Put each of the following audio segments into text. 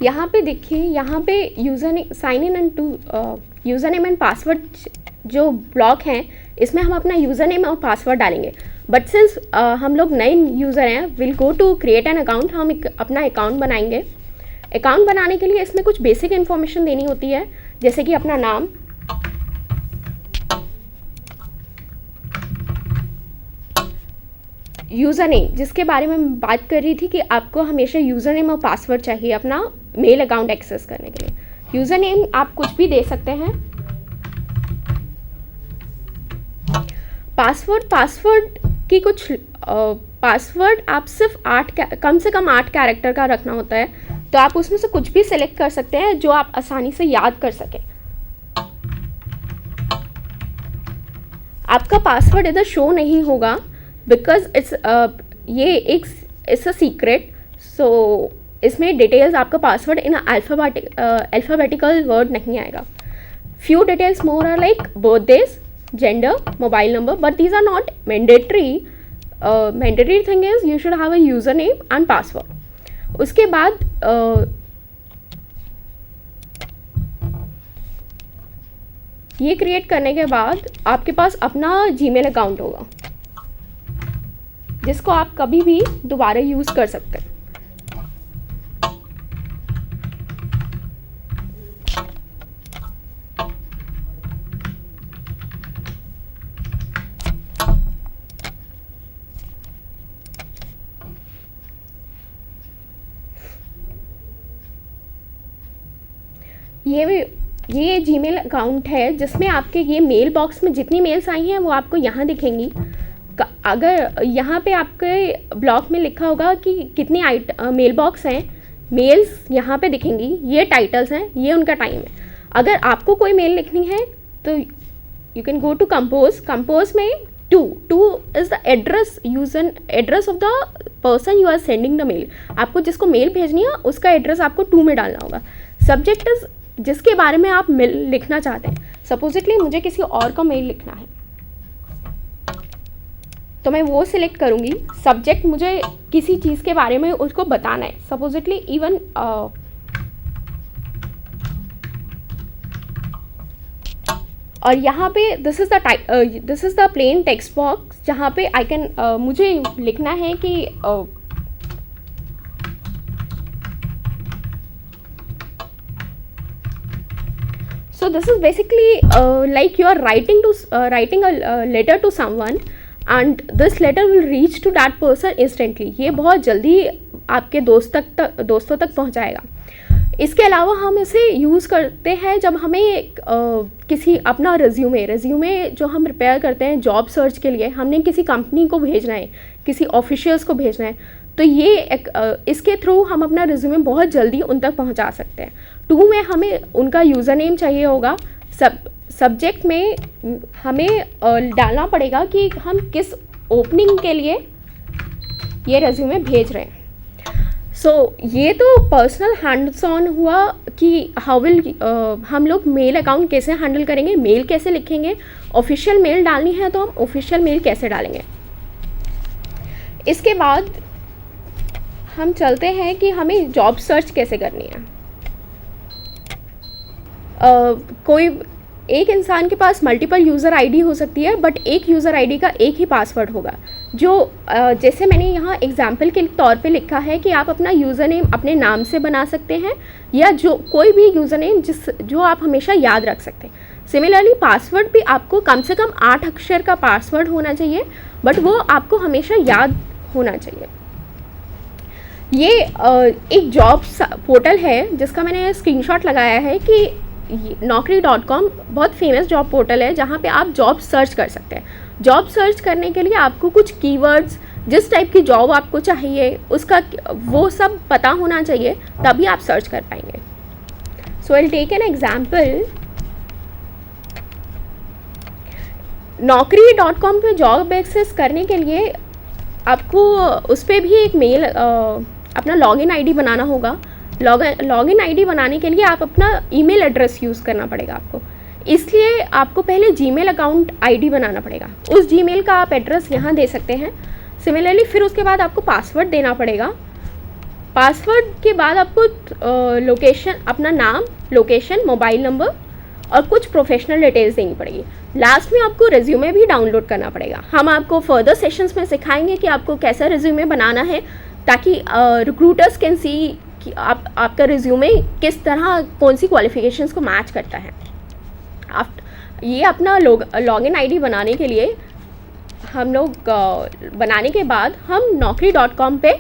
यहाँ पे देखिए, यहाँ पे यूज़र ने sign in and two user name and password जो ब्लॉक हैं, इसमें हम अपना यूज़र नेम और पासवर्ड डालेंगे। बट सिंस हम लोग नए यूज़र हैं, will go to create an account, हम अपना अकाउंट बनाएंगे। अकाउंट बनाने के लिए इसमें कुछ बेसिक इन्फॉर्मेशन देनी होती है, जैसे कि अपना नाम, यूज़र नेम, जिसके बारे में मैं बात कर रही थी कि आपको हमेशा यूज़र नेम और पासवर्ड चाहिए अपना मेल अकाउंट एक्सेस करने के लिए। यूज़र नेम आप कुछ भी दे सकते हैं। पासवर्ड की कुछ पासवर्ड आप सिर्फ कम से कम 8 कैरेक्टर का रखना होता है, तो आप उसमें से कुछ भी सिलेक्ट कर सकते हैं जो आप आसानी से याद कर सकें। आपका पासवर्ड इधर शो नहीं होगा because it's a secret, so इसमें डिटेल्स आपका पासवर्ड इन अल्फ़ाबेटिकल वर्ड नहीं आएगा। Few details more are like birthdays, gender, mobile number, but these are not mandatory. Mandatory thing is you should have a user name and password. उसके बाद ये create करने के बाद आपके पास अपना जीमेल अकाउंट होगा जिसको आप कभी भी दोबारा यूज़ कर सकते हैं। ये जीमेल अकाउंट है जिसमें आपके ये मेल बॉक्स में जितनी मेल्स आई हैं वो आपको यहाँ दिखेंगी। अगर यहाँ पे आपके ब्लॉक में लिखा होगा कि कितनी मेल बॉक्स हैं, मेल्स यहाँ पे दिखेंगी, ये टाइटल्स हैं, ये उनका टाइम है। अगर आपको कोई मेल लिखनी है तो you can go to compose में to is the address of the person you are sending the mail. आपको जिसको मेल भेजनी है उसका एड्रेस आपको 2 में डालना होगा। सब्जेक्ट इज जिसके बारे में आप मेल लिखना चाहते हैं। सपोजिटली मुझे किसी और का मेल लिखना है तो मैं वो सिलेक्ट करूँगी। सब्जेक्ट मुझे किसी चीज़ के बारे में उसको बताना है, सपोजिटली इवन और यहाँ पे this is the plain text box जहाँ पे आई कैन मुझे लिखना है कि so this is basically like you are writing a letter to someone and this letter will reach to that person instantly। ये बहुत जल्दी आपके दोस्तों तक पहुंचाएगा। इसके अलावा हम इसे यूज़ करते हैं जब हमें किसी अपना रेज्यूमे जो हम प्रिपेयर करते हैं जॉब सर्च के लिए, हमने किसी कंपनी को भेजना है, किसी ऑफिशियल्स को भेजना है, तो इसके थ्रू हम अपना रिज्यूमे बहुत जल्दी उन तक पहुंचा सकते हैं। 2 में हमें उनका यूज़र नेम चाहिए होगा। सब्जेक्ट में हमें डालना पड़ेगा कि हम किस ओपनिंग के लिए ये रिज्यूमे भेज रहे हैं। ये तो पर्सनल हैंड्स ऑन हुआ कि हम लोग मेल अकाउंट कैसे हैंडल करेंगे, मेल कैसे लिखेंगे, ऑफिशियल मेल डालनी है तो हम ऑफिशियल मेल कैसे डालेंगे। इसके बाद हम चलते हैं कि हमें जॉब सर्च कैसे करनी है। कोई एक इंसान के पास मल्टीपल यूज़र आईडी हो सकती है, बट एक यूज़र आईडी का एक ही पासवर्ड होगा। जैसे मैंने यहाँ एग्जाम्पल के तौर पे लिखा है कि आप अपना यूज़र नेम अपने नाम से बना सकते हैं या कोई भी यूज़र नेम जो आप हमेशा याद रख सकते हैं। सिमिलरली पासवर्ड भी आपको कम से कम 8 अक्षर का पासवर्ड होना चाहिए, बट वो आपको हमेशा याद होना चाहिए। ये एक जॉब पोर्टल है जिसका मैंने स्क्रीनशॉट लगाया है कि naukri.com बहुत फेमस जॉब पोर्टल है जहाँ पे आप जॉब सर्च कर सकते हैं। जॉब सर्च करने के लिए आपको कुछ कीवर्ड्स, जिस टाइप की जॉब आपको चाहिए उसका वो सब पता होना चाहिए, तभी आप सर्च कर पाएंगे। So I will take an example. naukri.com पे जॉब एक्सेस करने के लिए आपको उस पर भी एक मेल अपना लॉगिन आईडी बनाना होगा। लॉगिन आईडी बनाने के लिए आप अपना ईमेल एड्रेस यूज़ करना पड़ेगा आपको, इसलिए आपको पहले जीमेल अकाउंट आईडी बनाना पड़ेगा। उस जीमेल का आप एड्रेस यहाँ दे सकते हैं। सिमिलरली फिर उसके बाद आपको पासवर्ड देना पड़ेगा। पासवर्ड के बाद आपको लोकेशन, अपना नाम, लोकेशन, मोबाइल नंबर और कुछ प्रोफेशनल डिटेल्स देनी पड़ेगी। लास्ट में आपको रिज्यूमे भी डाउनलोड करना पड़ेगा। हम आपको फर्दर सेशंस में सिखाएंगे कि आपको कैसा रिज्यूमे बनाना है, ताकि रिक्रूटर्स कैन सी कि आपका रिज्यूमे किस तरह, कौन सी क्वालिफिकेशंस को मैच करता है। ये अपना लॉगिन आईडी बनाने के लिए हम लोग बनाने के बाद हम naukri.com पे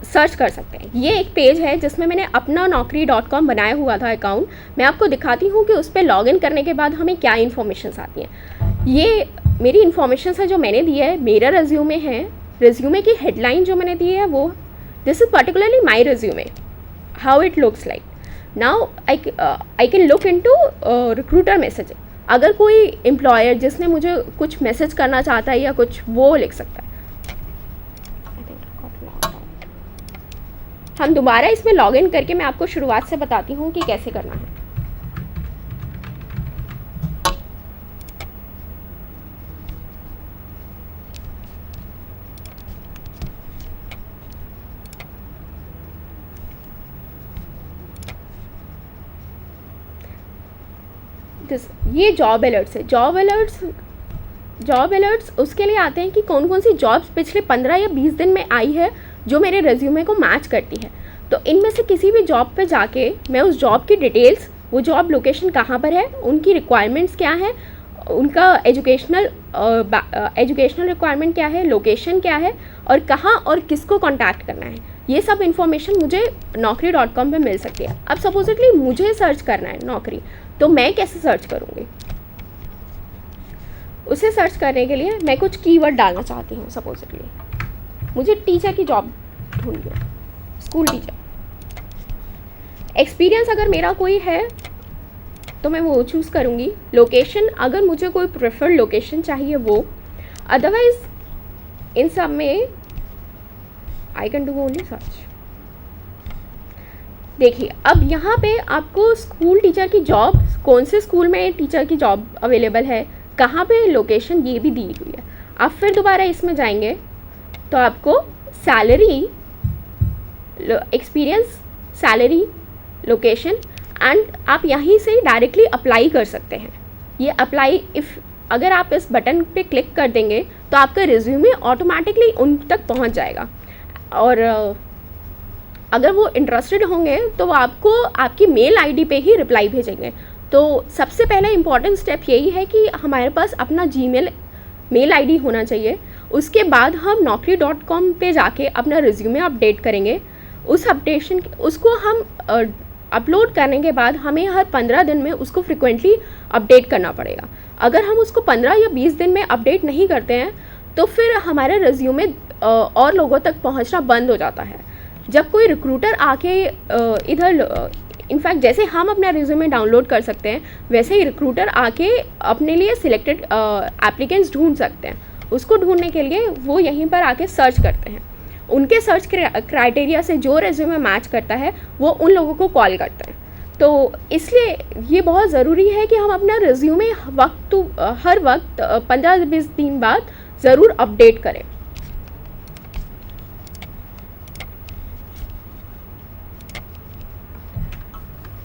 सर्च कर सकते हैं। ये एक पेज है जिसमें मैंने अपना naukri.com बनाया हुआ था अकाउंट। मैं आपको दिखाती हूँ कि उस पर लॉगिन करने के बाद हमें क्या इन्फॉर्मेशन आती हैं। ये मेरी इन्फॉर्मेशन है जो मैंने दी है, मेरा रिज्यूमे है। रिज्यूमे की हेडलाइन जो मैंने दी है वो, this is particularly my resume, how it looks like. Now I can look into recruiter message. अगर कोई एम्प्लॉयर जिसने मुझे कुछ मैसेज करना चाहता है या कुछ, वो लिख सकता है। हम दोबारा इसमें लॉगिन करके मैं आपको शुरुआत से बताती हूँ कि कैसे करना है। ये जॉब अलर्ट्स है। जॉब अलर्ट्स उसके लिए आते हैं कि कौन कौन सी जॉब्स पिछले 15 या 20 दिन में आई है जो मेरे रेज्यूमे को मैच करती है। तो इनमें से किसी भी जॉब पे जाके मैं उस जॉब की डिटेल्स, वो जॉब लोकेशन कहाँ पर है, उनकी रिक्वायरमेंट्स क्या है, उनका एजुकेशनल रिक्वायरमेंट क्या है, लोकेशन क्या है और कहाँ और किसको कॉन्टैक्ट करना है, ये सब इन्फॉर्मेशन मुझे naukri.com पे मिल सकती है। अब सपोजिटली मुझे सर्च करना है नौकरी, तो मैं कैसे सर्च करूँगी? उसे सर्च करने के लिए मैं कुछ कीवर्ड डालना चाहती हूँ। सपोजिटली मुझे टीचर की जॉब ढूंढनी है, स्कूल टीचर। एक्सपीरियंस अगर मेरा कोई है तो मैं वो चूज़ करूँगी। लोकेशन, अगर मुझे कोई प्रेफर्ड लोकेशन चाहिए वो। अदरवाइज इन सब में I can do only search. देखिए अब यहाँ पे आपको स्कूल टीचर की जॉब, कौन से स्कूल में टीचर की जॉब अवेलेबल है, कहाँ पे लोकेशन, ये भी दी हुई है। आप फिर दोबारा इसमें जाएंगे तो आपको salary, experience, salary, location and आप यहीं से डायरेक्टली अप्लाई कर सकते हैं। ये अप्लाई, अगर आप इस बटन पे क्लिक कर देंगे तो आपका रिज्यूमे ऑटोमेटिकली उन तक पहुंच जाएगा और अगर वो इंटरेस्टेड होंगे तो वो आपको आपकी मेल आईडी पे ही रिप्लाई भेजेंगे। तो सबसे पहला इम्पॉर्टेंट स्टेप यही है कि हमारे पास अपना जीमेल मेल आईडी होना चाहिए। उसके बाद हम naukri.com पे जाके अपना रिज्यूमे अपडेट करेंगे। उस अपडेशन, उसको हम अपलोड करने के बाद हमें हर 15 दिन में उसको फ्रिक्वेंटली अपडेट करना पड़ेगा। अगर हम उसको 15 या 20 दिन में अपडेट नहीं करते हैं तो फिर हमारा रिज्यूमे और लोगों तक पहुंचना बंद हो जाता है। जब कोई रिक्रूटर आके इधर, इनफैक्ट जैसे हम अपना रिज्यूमे डाउनलोड कर सकते हैं वैसे ही रिक्रूटर आके अपने लिए सिलेक्टेड एप्लीकेंट्स ढूंढ सकते हैं। उसको ढूंढने के लिए वो यहीं पर आके सर्च करते हैं। उनके सर्च क्राइटेरिया से जो रिज्यूमे मैच करता है वो उन लोगों को कॉल करते हैं। तो इसलिए ये बहुत ज़रूरी है कि हम अपना रिज्यूमे हर वक्त 15-20 दिन बाद ज़रूर अपडेट करें।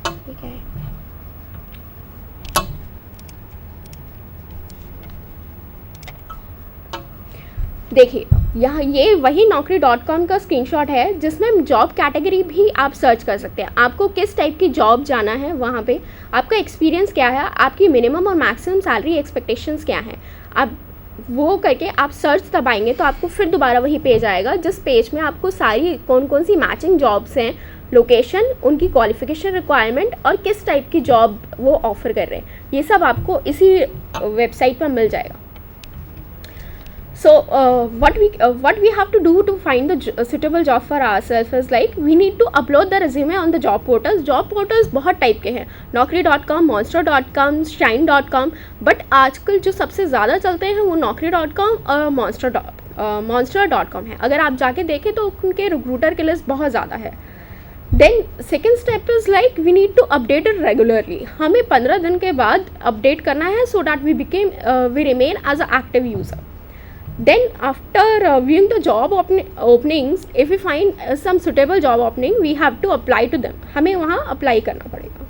ठीक है, देखिए यहाँ ये वही naukri.com का स्क्रीनशॉट है जिसमें जॉब कैटेगरी भी आप सर्च कर सकते हैं। आपको किस टाइप की जॉब जाना है, वहाँ पे आपका एक्सपीरियंस क्या है, आपकी मिनिमम और मैक्सिमम सैलरी एक्सपेक्टेशंस क्या हैं, आप वो करके आप सर्च दबाएंगे तो आपको फिर दोबारा वही पेज आएगा जिस पेज में आपको सारी कौन कौन सी मैचिंग जॉब्स हैं, लोकेशन, उनकी क्वालिफिकेशन रिक्वायरमेंट और किस टाइप की जॉब वो ऑफ़र कर रहे हैं, ये सब आपको इसी वेबसाइट पर मिल जाएगा। So what we have to do to find the suitable job for ourselves is like we need to upload the resume on the job portals. Job portals बहुत टाइप के हैं, naukri.com, monster.com, shine.com, बट आजकल जो सबसे ज़्यादा चलते हैं वो naukri.com और monster.com है। अगर आप जाके देखें तो उनके रिक्रूटर के लिस्ट बहुत ज़्यादा है। Then second step is like we need to update it regularly. हमें 15 दिन के बाद अपडेट करना है so that we remain as a active user. Then after viewing the job openings, if we find some suitable job opening, we have to apply to them. हमें वहाँ apply करना पड़ेगा.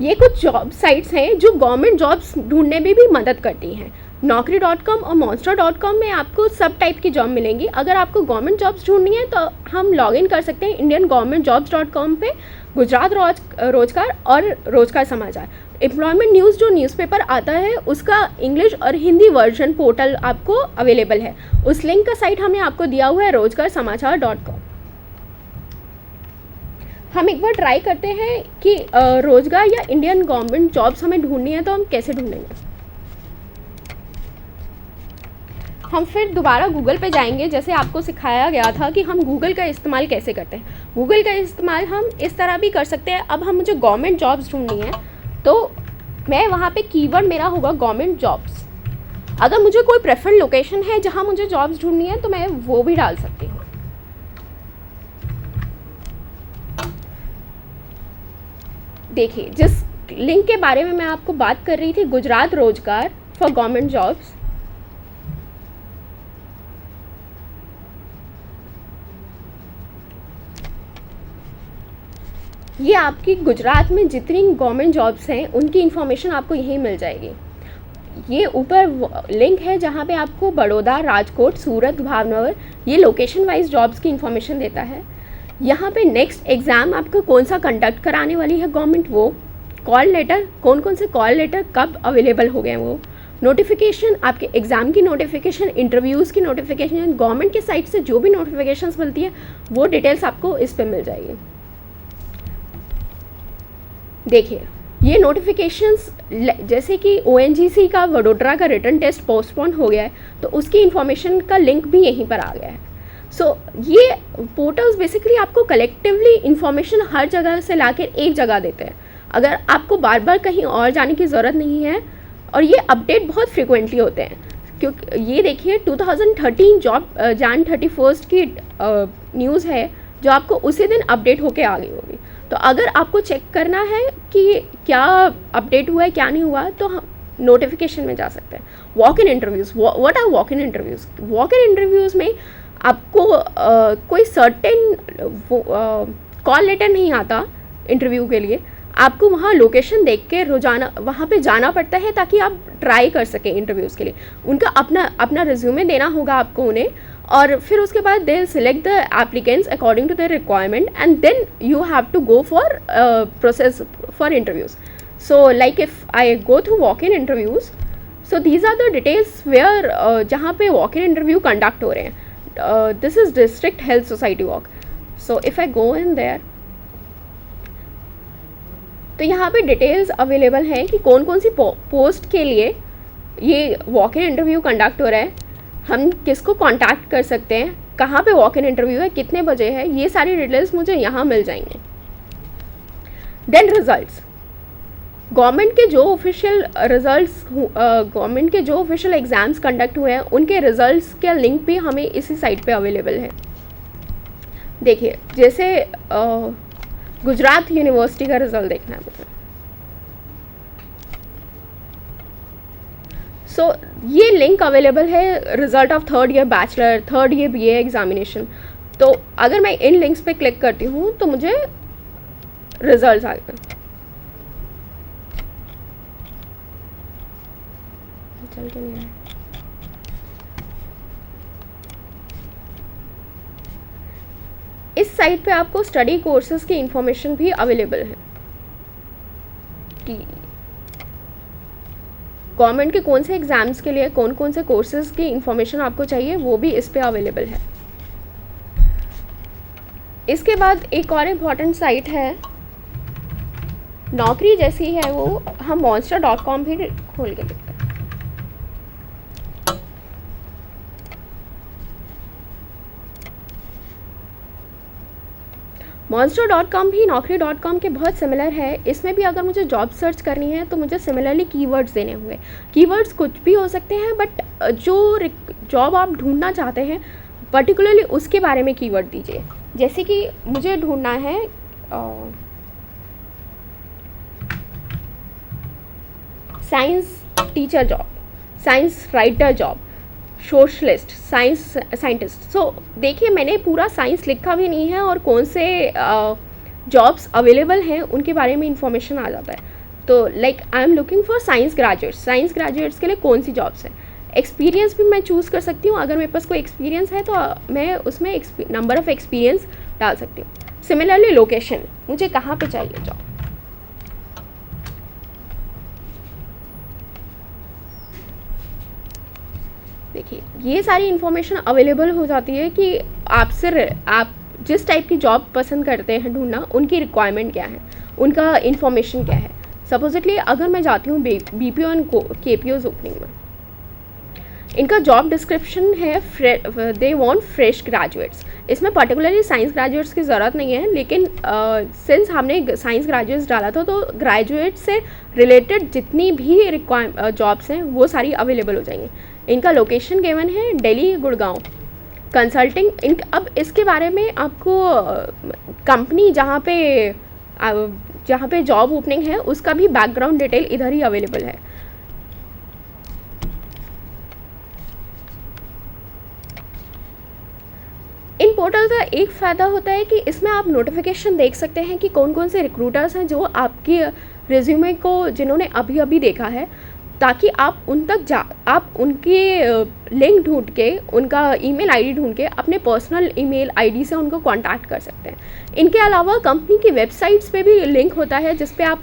ये कुछ जॉब साइट्स हैं जो गवर्नमेंट जॉब्स ढूंढने में भी मदद करती हैं. Naukri.com और Monster.com में आपको सब टाइप की जॉब मिलेंगी. अगर आपको गवर्नमेंट जॉब्स ढूंढनी है तो हम लॉग इन कर सकते हैं indiangovernmentjobs.com पे, गुजरात रोजगार और रोजगार समाचार. एम्प्लॉयमेंट न्यूज़ जो न्यूज़पेपर आता है उसका इंग्लिश और हिंदी वर्जन पोर्टल आपको अवेलेबल है. उस लिंक का साइट हमने आपको दिया हुआ है rozgarsamachaar.com. हम एक बार ट्राई करते हैं कि रोजगार या इंडियन गवर्नमेंट जॉब्स हमें ढूंढनी है तो हम कैसे ढूंढेंगे. हम फिर दोबारा गूगल पे जाएंगे. जैसे आपको सिखाया गया था कि हम गूगल का इस्तेमाल कैसे करते हैं. गूगल का इस्तेमाल हम इस तरह भी कर सकते हैं. अब हम मुझे गवर्नमेंट जॉब्स ढूंढनी है तो मैं वहाँ पे कीवर्ड मेरा होगा गवर्नमेंट जॉब्स. अगर मुझे कोई प्रेफर्ड लोकेशन है जहाँ मुझे जॉब्स ढूंढनी है तो मैं वो भी डाल सकती हूँ. देखिए, जिस लिंक के बारे में मैं आपको बात कर रही थी, गुजरात रोजगार फॉर गवर्नमेंट जॉब्स, ये आपकी गुजरात में जितनी गवर्नमेंट जॉब्स हैं उनकी इन्फॉर्मेशन आपको यहीं मिल जाएगी. ये ऊपर लिंक है जहाँ पे आपको बड़ौदा, राजकोट, सूरत, भावनगर ये लोकेशन वाइज जॉब्स की इन्फॉर्मेशन देता है. यहाँ पे नेक्स्ट एग्ज़ाम आपको कौन सा कंडक्ट कराने वाली है गवर्नमेंट, वो कॉल लेटर, कौन कौन से कॉल लेटर कब अवेलेबल हो गए, वो नोटिफिकेशन, आपके एग्ज़ाम की नोटिफिकेशन, इंटरव्यूज़ की नोटिफिकेशन, गवर्नमेंट के साइट से जो भी नोटिफिकेशंस मिलती है वो डिटेल्स आपको इस पर मिल जाएगी. देखिए, ये नोटिफिकेशंस जैसे कि ONGC का वडोदरा का रिटर्न टेस्ट पोस्टपोन हो गया है तो उसकी इन्फॉर्मेशन का लिंक भी यहीं पर आ गया है. सो ये पोर्टल्स बेसिकली आपको कलेक्टिवली इन्फॉर्मेशन हर जगह से लाकर एक जगह देते हैं. अगर आपको बार बार कहीं और जाने की ज़रूरत नहीं है, और ये अपडेट बहुत फ्रिक्वेंटली होते हैं. क्योंकि ये देखिए 2013 जॉब Jan 31 की न्यूज़ है जो आपको उसी दिन अपडेट होके आ गई होगी. तो अगर आपको चेक करना है कि क्या अपडेट हुआ है क्या नहीं हुआ तो हम नोटिफिकेशन में जा सकते हैं. Walk in interviews, what are walk in interviews. Walk in interviews में आपको कोई सर्टेन कॉल लेटर नहीं आता इंटरव्यू के लिए. आपको वहाँ लोकेशन देख के रोज़ाना वहाँ पे जाना पड़ता है ताकि आप ट्राई कर सकें इंटरव्यूज़ के लिए. उनका अपना रिज्यूमे देना होगा आपको उन्हें, और फिर उसके बाद they select the applicants according to the requirement and then you have to go for process for interviews. So like if I go through walk in interviews, so these are the details where जहाँ पे walk in interview conduct हो रहे हैं. This is district health society walk. So if I go in there तो यहाँ पे details available हैं कि कौन कौन सी पोस्ट के लिए ये वॉक इन इंटरव्यू कंडक्ट हो रहा है, हम किसको कांटेक्ट कर सकते हैं, कहाँ पे वॉक इन इंटरव्यू है, कितने बजे है, ये सारी डिटेल्स मुझे यहाँ मिल जाएंगे. देन रिजल्ट्स, गवर्नमेंट के जो ऑफिशियल एग्ज़ाम्स कंडक्ट हुए हैं उनके रिजल्ट्स के लिंक भी हमें इसी साइट पे अवेलेबल है. देखिए, जैसे गुजरात यूनिवर्सिटी का रिज़ल्ट देखना है मुझे. सो ये लिंक अवेलेबल है result of third year bachelor, third year BA examination. तो अगर मैं इन लिंक्स पे क्लिक करती हूँ तो मुझे रिजल्ट्स आ गए. चल के नहीं रहा है. इस साइट पे आपको स्टडी कोर्सेज की इंफॉर्मेशन भी अवेलेबल है कि गवर्नमेंट के कौन से एग्ज़ाम्स के लिए कौन कौन से कोर्सेज की इंफॉर्मेशन आपको चाहिए, वो भी इस पे अवेलेबल है. इसके बाद एक और इम्पॉर्टेंट साइट है, नौकरी जैसी है वो, हम monster.com भी खोल के देखते हैं. monster.com भी naukri.com के बहुत सिमिलर है. इसमें भी अगर मुझे जॉब सर्च करनी है तो मुझे सिमिलरली कीवर्ड्स देने हुए. कीवर्ड्स कुछ भी हो सकते हैं, बट जो जॉब आप ढूंढना चाहते हैं पर्टिकुलरली उसके बारे में कीवर्ड दीजिए. जैसे कि मुझे ढूंढना है science teacher job, science writer job, socialist, scientist. So देखिए, मैंने पूरा साइंस लिखा भी नहीं है और कौन से जॉब्स अवेलेबल हैं उनके बारे में इंफॉर्मेशन आ जाता है। तो like I am looking for science graduates के लिए कौन सी जॉब्स हैं। एक्सपीरियंस भी मैं चूज़ कर सकती हूँ, अगर मेरे पास कोई एक्सपीरियंस है तो मैं उसमें नंबर ऑफ़ एक्सपीरियंस डाल सकती हूँ। सिमिलरली लोकेशन, मुझे कहाँ पे चाहिए जॉब। देखिए, ये सारी इन्फॉर्मेशन अवेलेबल हो जाती है कि आप जिस टाइप की जॉब पसंद करते हैं ढूंढना, उनकी रिक्वायरमेंट क्या है, उनका इन्फॉर्मेशन क्या है। सपोजिटली अगर मैं जाती हूँ BPO एंड KPOs ओपनिंग में, इनका जॉब डिस्क्रिप्शन है दे वांट फ्रेश ग्रेजुएट्स। इसमें पर्टिकुलरली साइंस ग्रेजुएट्स की ज़रूरत नहीं है, लेकिन सिंस हमने साइंस ग्रेजुएट्स डाला था तो ग्रेजुएट से रिलेटेड जितनी भी जॉब्स हैं वो सारी अवेलेबल हो जाएंगी। इनका लोकेशन गिवन है दिल्ली, गुड़गांव। कंसल्टिंग, अब इसके बारे में आपको कंपनी जहाँ पे जॉब ओपनिंग है उसका भी बैकग्राउंड डिटेल इधर ही अवेलेबल है। इन पोर्टल का एक फ़ायदा होता है कि इसमें आप नोटिफिकेशन देख सकते हैं कि कौन कौन से रिक्रूटर्स हैं जो आपके रिज्यूमे को जिन्होंने अभी अभी देखा है, ताकि आप आप उनके लिंक ढूंढ के, उनका ईमेल आईडी ढूंढ के अपने पर्सनल ईमेल आईडी से उनको कांटेक्ट कर सकते हैं। इनके अलावा कंपनी की वेबसाइट्स पे भी लिंक होता है जिस पे आप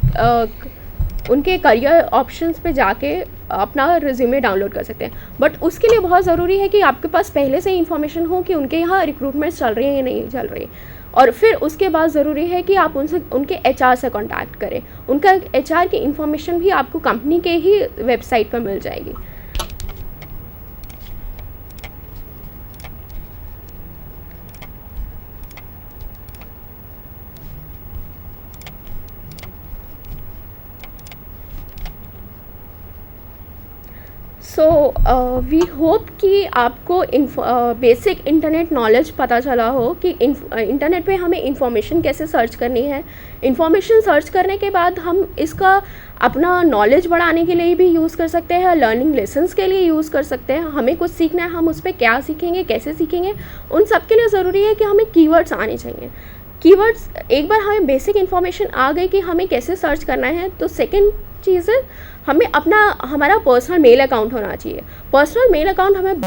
उनके करियर ऑप्शंस पे जाके अपना रिज्यूमे डाउनलोड कर सकते हैं। बट उसके लिए बहुत ज़रूरी है कि आपके पास पहले से ही इन्फॉर्मेशन हो कि उनके यहाँ रिक्रूटमेंट्स चल रही हैं या नहीं चल रही, और फिर उसके बाद ज़रूरी है कि आप उनके HR से कांटेक्ट करें। उनका HR की इन्फॉर्मेशन भी आपको कंपनी के ही वेबसाइट पर मिल जाएगी। सो वी होप कि आपको बेसिक इंटरनेट नॉलेज पता चला हो कि इंटरनेट पे हमें इंफॉर्मेशन कैसे सर्च करनी है। इंफॉर्मेशन सर्च करने के बाद हम इसका अपना नॉलेज बढ़ाने के लिए भी यूज़ कर सकते हैं, लर्निंग लेसन्स के लिए यूज़ कर सकते हैं। हमें कुछ सीखना है, हम उस पर क्या सीखेंगे, कैसे सीखेंगे, उन सब के लिए ज़रूरी है कि हमें कीवर्ड्स आने चाहिए। कीवर्ड्स, एक बार हमें बेसिक इन्फॉर्मेशन आ गई कि हमें कैसे सर्च करना है, तो सेकंड चीज़ है हमारा पर्सनल मेल अकाउंट होना चाहिए। पर्सनल मेल अकाउंट हमें